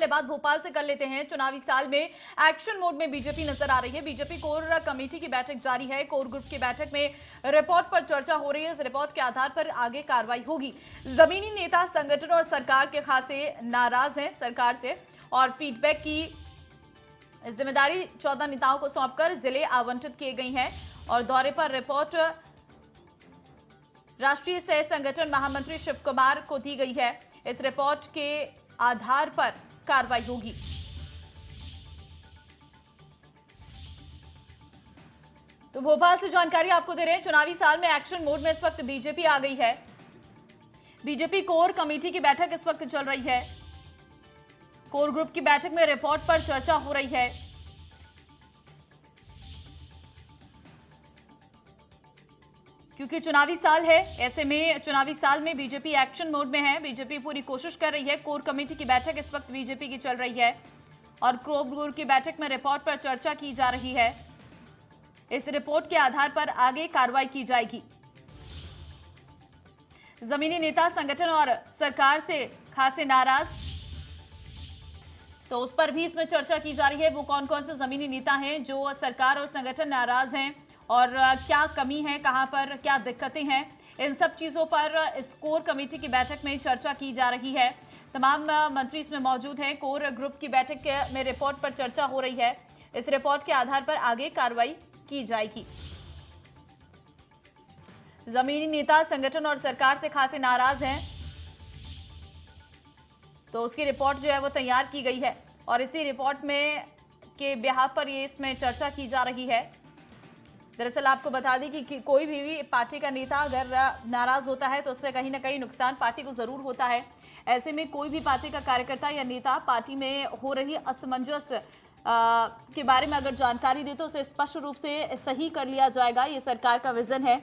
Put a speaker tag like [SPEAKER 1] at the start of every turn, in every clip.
[SPEAKER 1] बात भोपाल से कर लेते हैं। चुनावी साल में एक्शन मोड में बीजेपी नजर आ रही है। बीजेपी कोर कमेटी की बैठक जारी है। कोर ग्रुप की बैठक में रिपोर्ट पर चर्चा हो रही है। इस रिपोर्ट के आधार पर आगे कार्रवाई होगी। जमीनी नेता संगठन और सरकार के खासे नाराज हैं सरकार से और फीडबैक की जिम्मेदारी 14 नेताओं को सौंपकर जिले आवंटित किए गई हैं और दौरे पर रिपोर्ट राष्ट्रीय सह संगठन महामंत्री शिव कुमार को दी गई है। इस रिपोर्ट के आधार पर कार्रवाई होगी। तो भोपाल से जानकारी आपको दे रहे हैं। चुनावी साल में एक्शन मोड में इस वक्त बीजेपी आ गई है। बीजेपी कोर कमेटी की बैठक इस वक्त चल रही है। कोर ग्रुप की बैठक में रिपोर्ट पर चर्चा हो रही है। क्योंकि चुनावी साल है, ऐसे में चुनावी साल में बीजेपी एक्शन मोड में है। बीजेपी पूरी कोशिश कर रही है। कोर कमेटी की बैठक इस वक्त बीजेपी की चल रही है और कोर ग्रुप की बैठक में रिपोर्ट पर चर्चा की जा रही है। इस रिपोर्ट के आधार पर आगे कार्रवाई की जाएगी। जमीनी नेता संगठन और सरकार से खासे नाराज, तो उस पर भी इसमें चर्चा की जा रही है। वो कौन कौन से जमीनी नेता हैं जो सरकार और संगठन नाराज हैं और क्या कमी है, कहां पर क्या दिक्कतें हैं, इन सब चीजों पर इस कोर कमेटी की बैठक में चर्चा की जा रही है। तमाम मंत्री इसमें मौजूद हैं। कोर ग्रुप की बैठक में रिपोर्ट पर चर्चा हो रही है। इस रिपोर्ट के आधार पर आगे कार्रवाई की जाएगी। जमीनी नेता संगठन और सरकार से खासे नाराज हैं, तो उसकी रिपोर्ट जो है वो तैयार की गई है और इसी रिपोर्ट में के बिहाफ पर ये इसमें चर्चा की जा रही है। दरअसल आपको बता दें कि कोई भी पार्टी का नेता अगर नाराज होता है तो उससे कहीं ना कहीं नुकसान पार्टी को जरूर होता है। ऐसे में कोई भी पार्टी का कार्यकर्ता या नेता पार्टी में हो रही असमंजस के बारे में अगर जानकारी दे तो उसे स्पष्ट रूप से सही कर लिया जाएगा। ये सरकार का विजन है।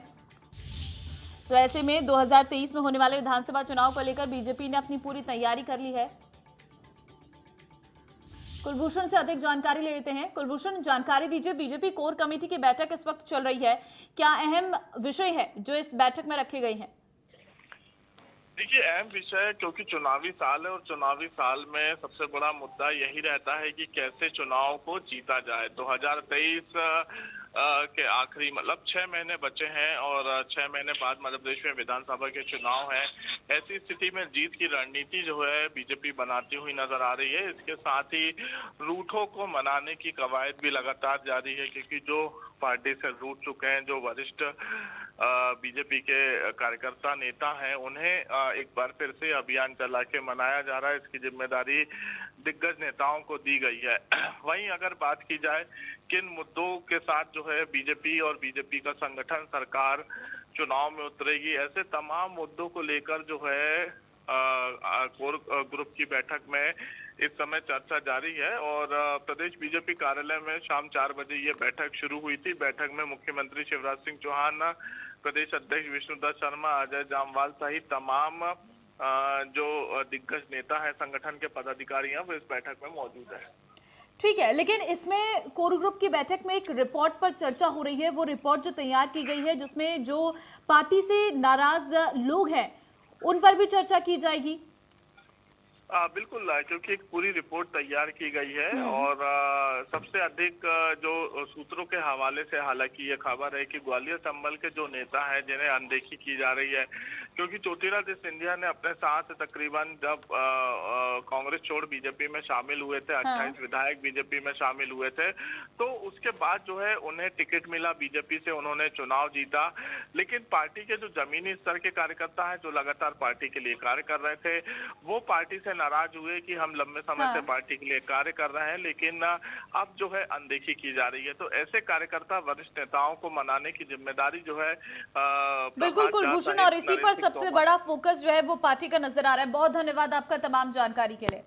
[SPEAKER 1] तो ऐसे में 2023 में होने वाले विधानसभा चुनाव को लेकर बीजेपी ने अपनी पूरी तैयारी कर ली है। कुलभूषण से अधिक जानकारी ले लेते हैं। कुलभूषण, जानकारी दीजिए, बीजेपी कोर कमेटी की बैठक इस वक्त चल रही है, क्या अहम विषय है जो इस बैठक में रखे गए हैं?
[SPEAKER 2] देखिए, अहम विषय, क्योंकि चुनावी साल है और चुनावी साल में सबसे बड़ा मुद्दा यही रहता है कि कैसे चुनाव को जीता जाए। 2023 के आखिरी मतलब 6 महीने बचे हैं और 6 महीने बाद मध्य प्रदेश में विधानसभा के चुनाव हैं। ऐसी स्थिति में जीत की रणनीति जो है बीजेपी बनाती हुई नजर आ रही है। इसके साथ ही रूठों को मनाने की कवायद भी लगातार जारी है, क्योंकि जो पार्टी से रूठ चुके हैं, जो वरिष्ठ बीजेपी के कार्यकर्ता नेता हैं, उन्हें एक बार फिर से अभियान चला के मनाया जा रहा है। इसकी जिम्मेदारी दिग्गज नेताओं को दी गई है। वहीं अगर बात की जाए किन मुद्दों के साथ जो है बीजेपी और बीजेपी का संगठन सरकार चुनाव में उतरेगी, ऐसे तमाम मुद्दों को लेकर जो है कोर ग्रुप की बैठक में इस समय चर्चा जारी है और प्रदेश बीजेपी कार्यालय में शाम 4 बजे ये बैठक शुरू हुई थी। बैठक में मुख्यमंत्री शिवराज सिंह चौहान, प्रदेश अध्यक्ष विष्णुदत्त शर्मा, अजय जामवाल सहित तमाम जो दिग्गज नेता है, संगठन के पदाधिकारी हैं, वो इस बैठक में मौजूद है।
[SPEAKER 1] ठीक है, लेकिन इसमें कोर ग्रुप की बैठक में एक रिपोर्ट पर चर्चा हो रही है। वो रिपोर्ट जो तैयार की गई है, जिसमें जो पार्टी से नाराज लोग हैं उन पर भी चर्चा की जाएगी।
[SPEAKER 2] बिल्कुल, क्योंकि एक पूरी रिपोर्ट तैयार की गई है और सबसे अधिक जो सूत्रों के हवाले से हालांकि ये खबर है कि ग्वालियर संभल के जो नेता हैं जिन्हें अनदेखी की जा रही है, क्योंकि ज्योतिरादित्य सिंधिया ने अपने साथ तकरीबन जब कांग्रेस छोड़ बीजेपी में शामिल हुए थे, 28 विधायक बीजेपी में शामिल हुए थे, तो उसके बाद जो है उन्हें टिकट मिला बीजेपी से, उन्होंने चुनाव जीता। लेकिन पार्टी के जो जमीनी स्तर के कार्यकर्ता हैं, जो लगातार पार्टी के लिए कार्य कर रहे थे, वो पार्टी से नाराज हुए कि हम लंबे समय से पार्टी के लिए कार्य कर रहे हैं, लेकिन अब जो है अनदेखी की जा रही है। तो ऐसे कार्यकर्ता वरिष्ठ नेताओं को मनाने की जिम्मेदारी जो है
[SPEAKER 1] बिल्कुल कुलभूषण, और इसी पर सबसे बड़ा फोकस जो है वो पार्टी का नजर आ रहा है। बहुत धन्यवाद आपका तमाम जानकारी के लिए।